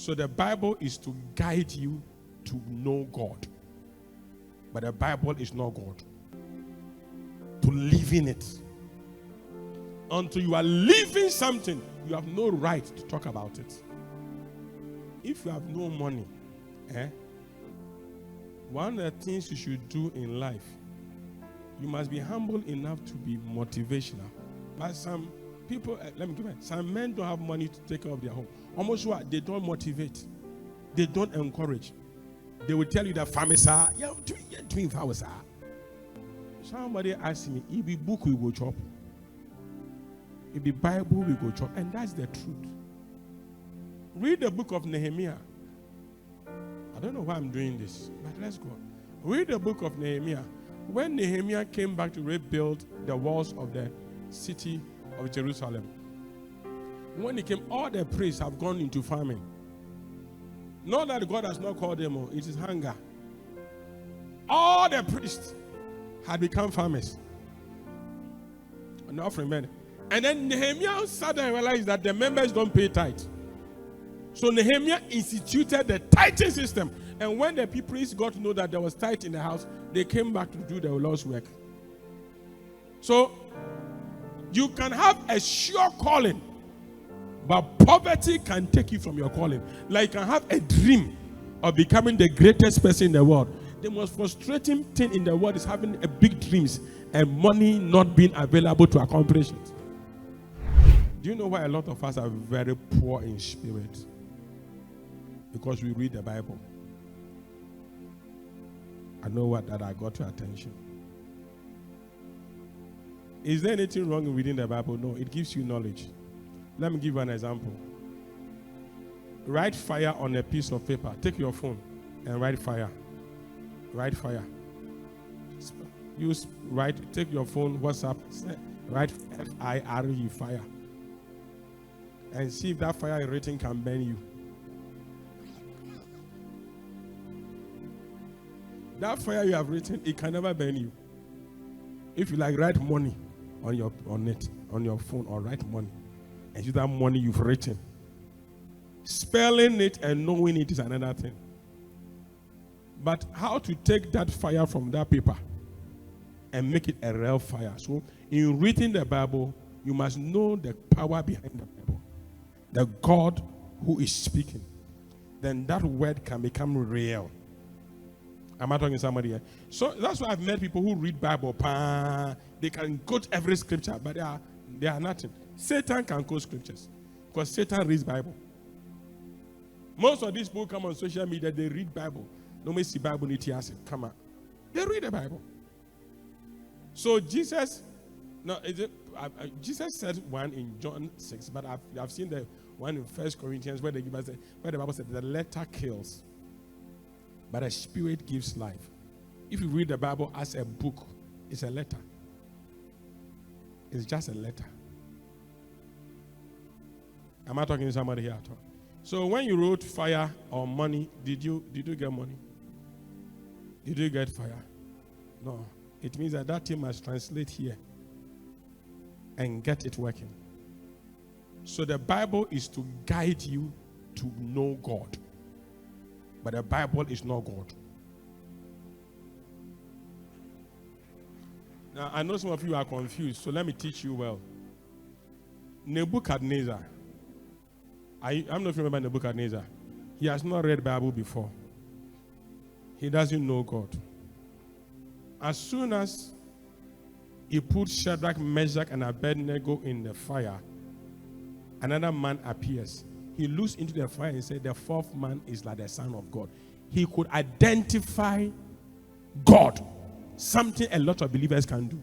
So the Bible is to guide you to know God. But the Bible is not God. To live in it. Until you are living something, you have no right to talk about it. If you have no money, one of the things you should do in life, you must be humble enough to be motivational. But some people, some men don't have money to take care of their home. Almost what? They don't motivate. They don't encourage. They will tell you that farmers are, doing farmers are. Somebody asked me, if the book we go chop, if the Bible we go chop, and that's the truth. Read the book of Nehemiah. I don't know why I'm doing this, but let's go. Read the book of Nehemiah. When Nehemiah came back to rebuild the walls of the city of Jerusalem, when he came, all the priests have gone into farming. Not that God has not called them, it is hunger. All the priests had become farmers. And offering money. And then Nehemiah sat there and realized that the members don't pay tithe. So Nehemiah instituted the tithing system. And when the priests got to know that there was tithe in the house, they came back to do their Lord's work. So you can have a sure calling, but poverty can take you from your calling. Like you can have a dream of becoming the greatest person in the world. The most frustrating thing in the world is having a big dreams and money not being available to accomplish it. Do you know why a lot of us are very poor in spirit? Because we read the Bible. I know what that I got your attention. Is there anything wrong in reading the Bible? No, it gives you knowledge. Let me give you an example. Write fire on a piece of paper. Take your phone and write fire. Write fire. Take your phone, WhatsApp, write F-I-R-E, fire. And see if that fire rating can burn you. That fire you have written, it can never burn you. If you write money on your phone, or write money, and use that money you've written. Spelling it and knowing it is another thing. But how to take that fire from that paper and make it a real fire? So in reading the Bible, you must know the power behind the Bible. The God who is speaking. Then that word can become real. Am I talking to somebody here? So that's why I've met people who read Bible. They can quote every scripture, but they are nothing. Satan can quote scriptures because Satan reads Bible. Most of these people come on social media, they read Bible. No me see Bible in it. Come on. They read the Bible. So Jesus said one in John 6, but I've seen the one in 1 Corinthians where the Bible said the letter kills, but the spirit gives life. If you read the Bible as a book, it's a letter. It's just a letter. Am I talking to somebody here at all? So when you wrote fire or money, did you get money? Did you get fire? No. It means that thing must translate here and get it working. So the Bible is to guide you to know God. But the Bible is not God. Now, I know some of you are confused, so let me teach you well. Nebuchadnezzar. I don't know if you remember Nebuchadnezzar. He has not read Bible before. He doesn't know God. As soon as he put Shadrach, Meshach, and Abednego in the fire, another man appears. He looks into the fire and said, the fourth man is like the Son of God. He could identify God. Something a lot of believers can do.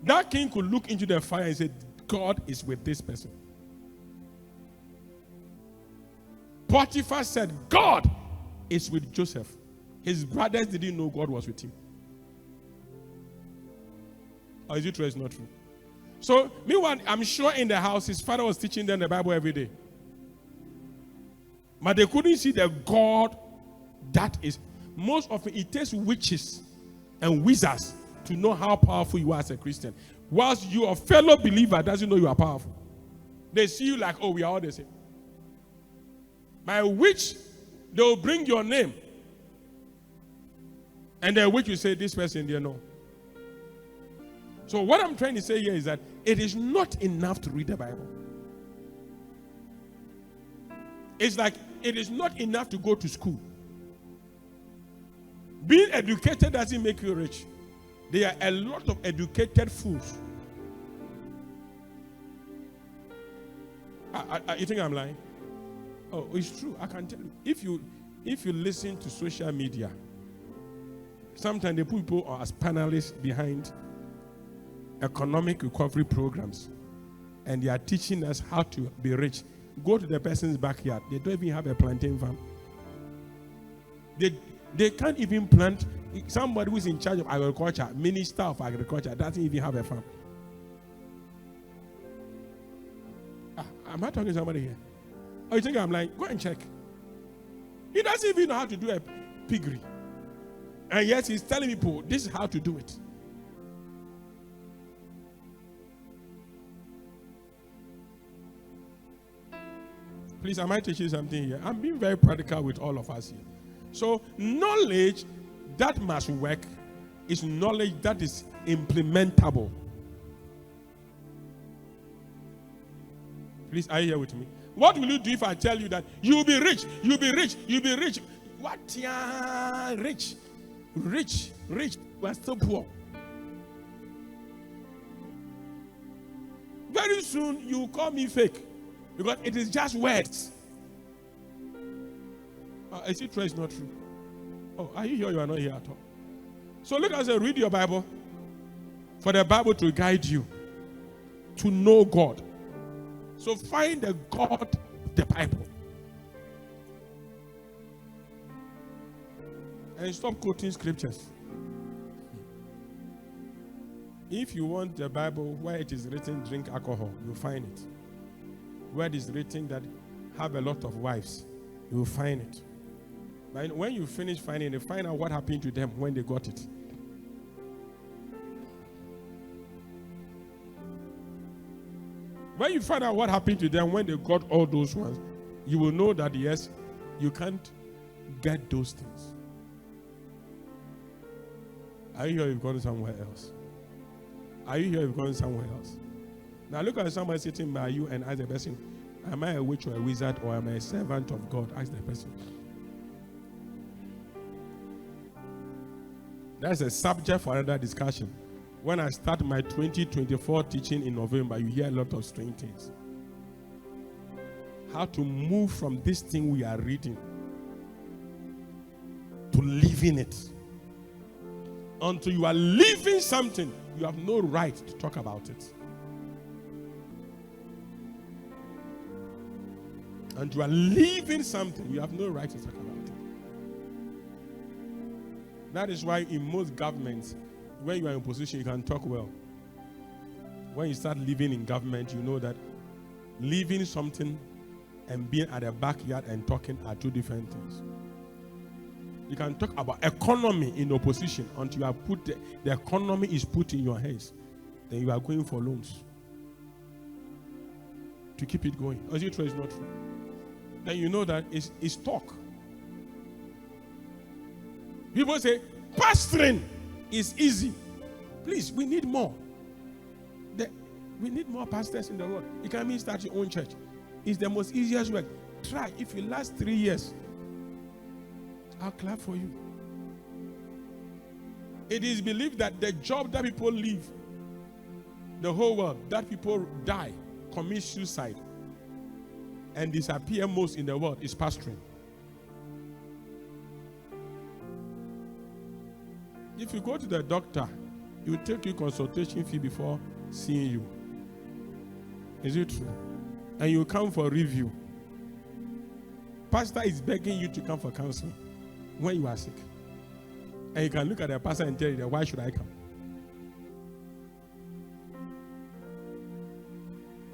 That king could look into the fire and say, God is with this person. Potiphar said, God is with Joseph. His brothers didn't know God was with him. Or is it true? It's not true. So, meanwhile, I'm sure in the house, his father was teaching them the Bible every day. But they couldn't see the God that is. Most often, it takes witches and wizards to know how powerful you are as a Christian. whilst your fellow believer doesn't know you are powerful. They see you like, oh, we are all the same. By which they will bring your name, and then which you say, this person, they know. So what I'm trying to say here is that it is not enough to read the Bible. It's like it is not enough to go to school. Being educated doesn't make you rich. There are a lot of educated fools. You think I'm lying? Oh, it's true. I can tell you. If you listen to social media, sometimes they put people as panelists behind economic recovery programs, and they are teaching us how to be rich. Go to the person's backyard. They don't even have a plantain farm. They can't even plant. Somebody who is in charge of agriculture, minister of agriculture, doesn't even have a farm. Am I talking to somebody here? Oh, you think I'm lying? Go and check. He doesn't even know how to do a piggery. And yet he's telling people this is how to do it. Please, am I teaching something here? I'm being very practical with all of us here. So, knowledge that must work is knowledge that is implementable. Please, are you here with me? What will you do if I tell you that you'll be rich, you'll be rich, you'll be rich? What? Yeah, rich. We're still poor. Very soon, you call me fake. Because it is just words. Is it true? It's not true. Oh, are you here? You are not here at all. So look, I say, read your Bible for the Bible to guide you to know God. So find the God of the Bible. And stop quoting scriptures. If you want the Bible where it is written, drink alcohol, you'll find it. Where it is written that have a lot of wives, you will find it. But when you finish finding it, find out what happened to them when they got it. When you find out what happened to them when they got all those ones, you will know that yes, you can't get those things. Are you here? You've gone somewhere else. Are you here? You've gone somewhere else. Now look at someone sitting by you and ask the person, am I a witch or a wizard or am I a servant of God? Ask the person. That's a subject for another discussion. When I start my 2024 teaching in November, you hear a lot of strange things. How to move from this thing we are reading to living it. Until you are living something, you have no right to talk about it. And you are leaving something, you have no right to talk about it. That is why in most governments, when you are in position, you can talk well. When you start living in government, you know that leaving something and being at the backyard and talking are two different things. You can talk about economy in opposition until you have put the economy is put in your hands. Then you are going for loans to keep it going. Or is it true? It's not true. Then you know that it's talk. People say, pastoring is easy. Please, we need more. We need more pastors in the world. You can even start your own church. It's the most easiest work. Try. If you last 3 years, I'll clap for you. It is believed that the job that people leave, the whole world, that people die, commit suicide, and disappear most in the world is pastoring. If you go to the doctor, he will take you consultation fee before seeing you. Is it true? And you come for review. Pastor is begging you to come for counseling when you are sick. And you can look at the pastor and tell you, why should I come?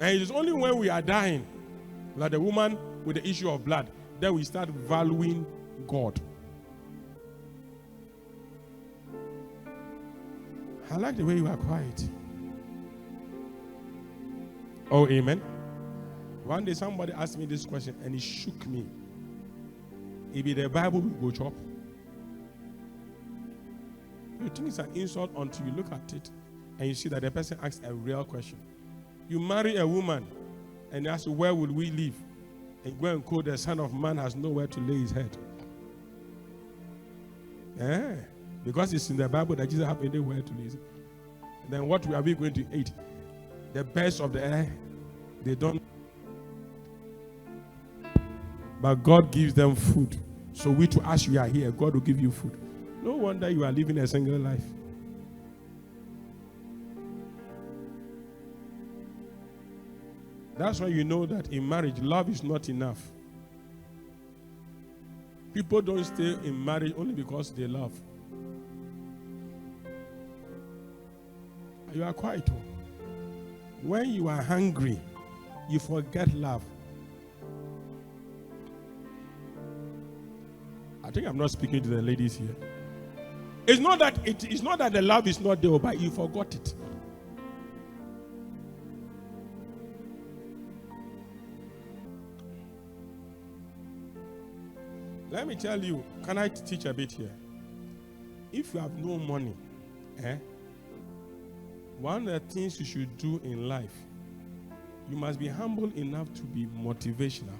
And it is only when we are dying, like the woman with the issue of blood, that we start valuing God. I like the way you are quiet. Oh, amen. One day somebody asked me this question and it shook me. If the Bible will go chop. You think it's an insult until you look at it and you see that the person asks a real question. You marry a woman and you ask, where will we live? And go and quote, the Son of Man has nowhere to lay his head. Because it's in the Bible that Jesus has anywhere to lay his head. Then what are we going to eat? The birds of the air, they don't. But God gives them food. So we too, as you are here, God will give you food. No wonder you are living a single life. That's why you know that in marriage, love is not enough. People don't stay in marriage only because they love. You are quiet. When you are hungry, you forget love. I think I'm not speaking to the ladies here. It's not that the love is not there, but you forgot it. Let me tell you, can I teach a bit here? If you have no money, one of the things you should do in life, you must be humble enough to be motivational.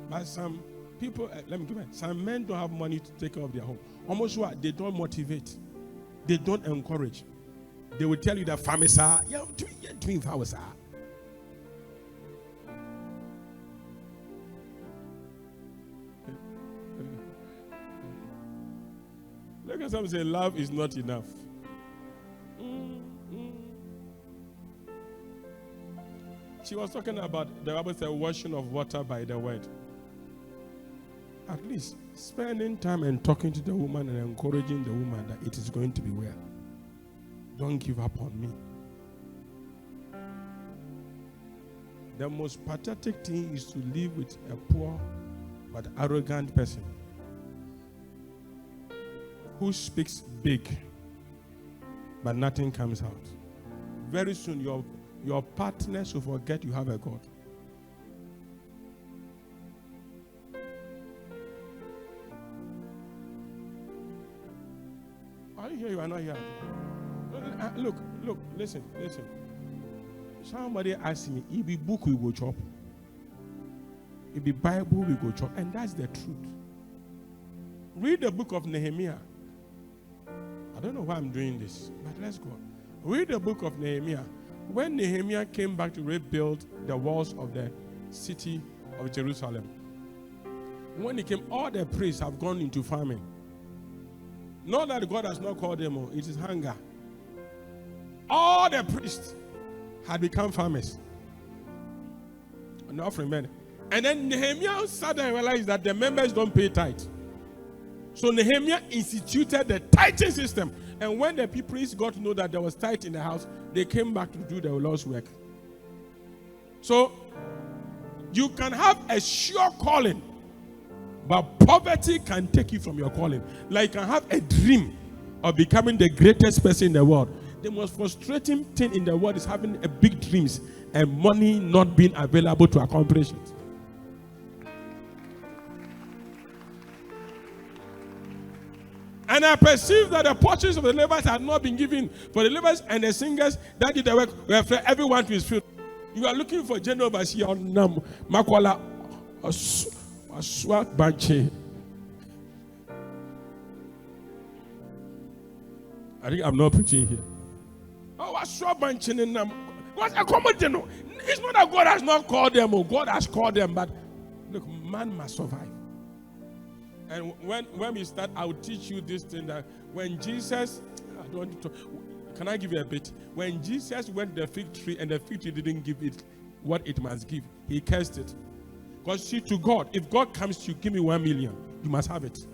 But some people, some men don't have money to take care of their home. Almost what? They don't motivate. They don't encourage. They will tell you that farmers are, you're doing farmers are. Look at someone say, love is not enough. She was talking about the Bible said washing of water by the word. At least spending time and talking to the woman and encouraging the woman that it is going to be well. Don't give up on me. The most pathetic thing is to live with a poor but arrogant person who speaks big but nothing comes out. Very soon your partners will forget you have a God. Are you here? You are not here. Look, listen. Somebody asked me, if the book we go chop, if the Bible we go chop, and that's the truth. Read the book of Nehemiah. I don't know why I'm doing this, but let's go. Read the book of Nehemiah. When Nehemiah came back to rebuild the walls of the city of Jerusalem, when he came, all the priests have gone into farming. Not that God has not called them, it is hunger. All the priests had become farmers. And offering money. And then Nehemiah sat and realized that the members don't pay tithe. So Nehemiah instituted the tithing system. And when the priests got to know that there was tithe in the house, they came back to do the Lord's work. So you can have a sure calling, but poverty can take you from your calling. Like you can have a dream of becoming the greatest person in the world. The most frustrating thing in the world is having a big dreams and money not being available to accomplish it. And I perceive that the portions of the laborers had not been given for the laborers and the singers that did the work were for everyone to his field. You are looking for general overseer on Makwala Swag Banche. I think I'm not preaching here. Oh, I saw Banche in them. What's a common general? It's not that God has not called them, or God has called them, but look, man must survive. And when we start, I'll teach you this thing that when Jesus, I don't want to talk, can I give you a bit? When Jesus went to the fig tree and the fig tree didn't give it what it must give, he cursed it. Because see, to God, if God comes to you, give me 1 million, you must have it.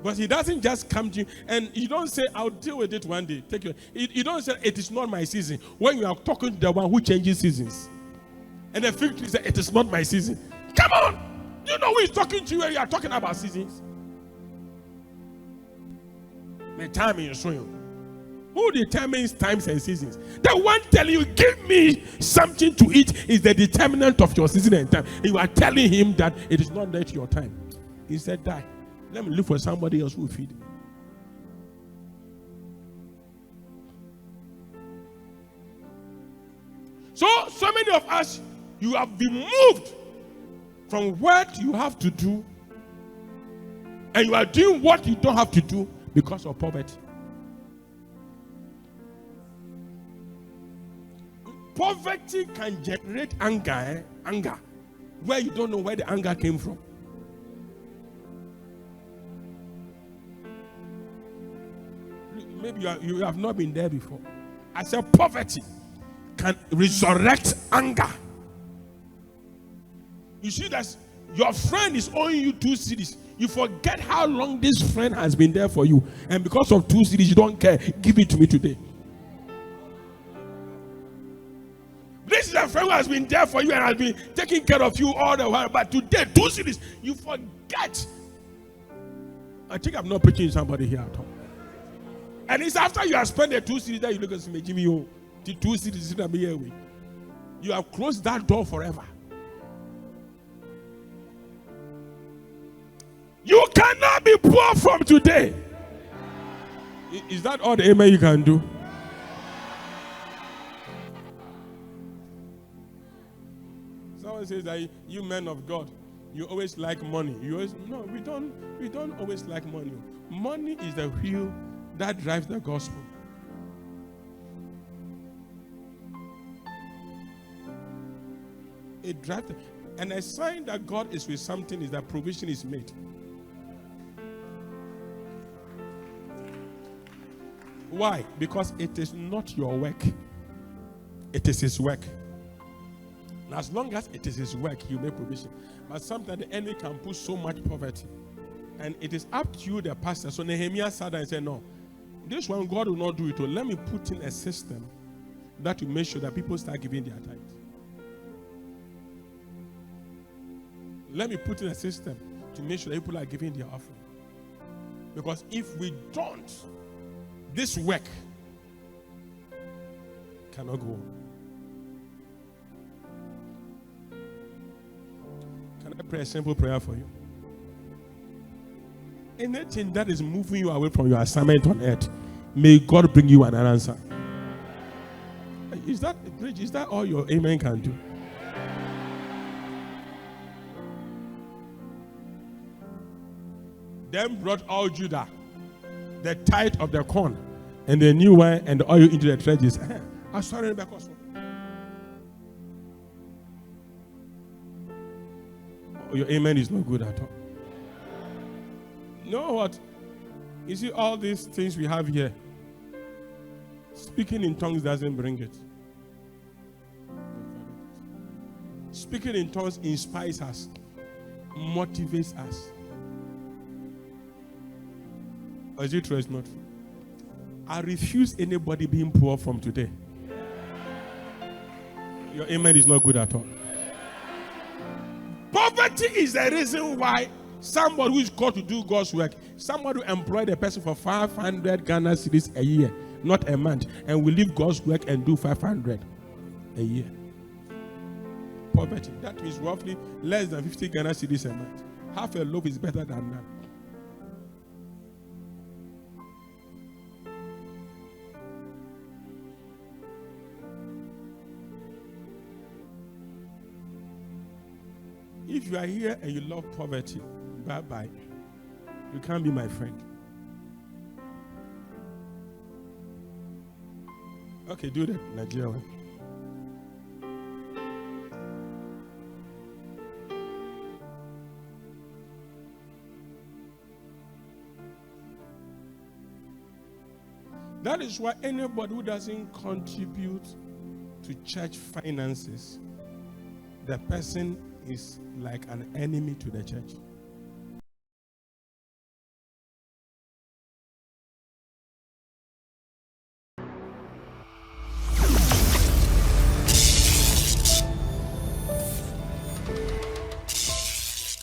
But he doesn't just come to you, and you don't say, I'll deal with it one day. Take your. You don't say, it is not my season. When you are talking to the one who changes seasons. And the fig tree said, it is not my season. Come on! Do you know who is talking to you when you are talking about seasons? My time is showing. Who determines times and seasons? The one telling you, give me something to eat, is the determinant of your season and time. You are telling him that it is not yet your time. He said, die. Let me look for somebody else who will feed me. So many of us, you have been moved from what you have to do, and you are doing what you don't have to do because of poverty. Poverty can generate anger, where you don't know where the anger came from. Maybe you have not been there before. I said poverty can resurrect anger. You see that your friend is owing you 2 cedis. You forget how long this friend has been there for you, and because of 2 cedis you don't care. Give it to me today. This is a friend who has been there for you and has been taking care of you all the while, but today 2 cedis you forget. I think I'm not preaching to somebody here at all. And it's after you have spent the 2 cedis that you look at me, Jimmy, the 2 cedis you have closed that door forever. You cannot be poor from today. Is that all the amen you can do? Someone says that you men of God, you always like money. No, we don't always like money. Money is the wheel that drives the gospel. It drives, and a sign that God is with something is that provision is made. Why? Because it is not your work. It is his work. And as long as it is his work, you make provision. But sometimes the enemy can put so much poverty. And it is up to you, the pastor. So Nehemiah sat down and said, no, this one God will not do it. So let me put in a system that will make sure that people start giving their tithes. Let me put in a system to make sure that people are giving their offering. Because if we don't, this work cannot go on. Can I pray a simple prayer for you? Anything that is moving you away from your assignment on earth, may God bring you an answer. Is that all your amen can do? Then brought all Judah the tithe of the corn and the new wine and the oil into the treasuries. I'm sorry, your amen is not good at all. You know what? You see all these things we have here. Speaking in tongues doesn't bring it. Speaking in tongues inspires us, motivates us. Or is it true or is not true? I refuse anybody being poor from today. Your amen is not good at all. Poverty is the reason why somebody who is called to do God's work, somebody will employ the person for 500 Ghana cedis a year, not a month, and will leave God's work and do 500 a year. Poverty, that means roughly less than 50 Ghana cedis a month. Half a loaf is better than none. If you are here and you love poverty, bye-bye. You can't be my friend. Okay, do that, Nigeria one. That is why anybody who doesn't contribute to church finances, the person is like an enemy to the church.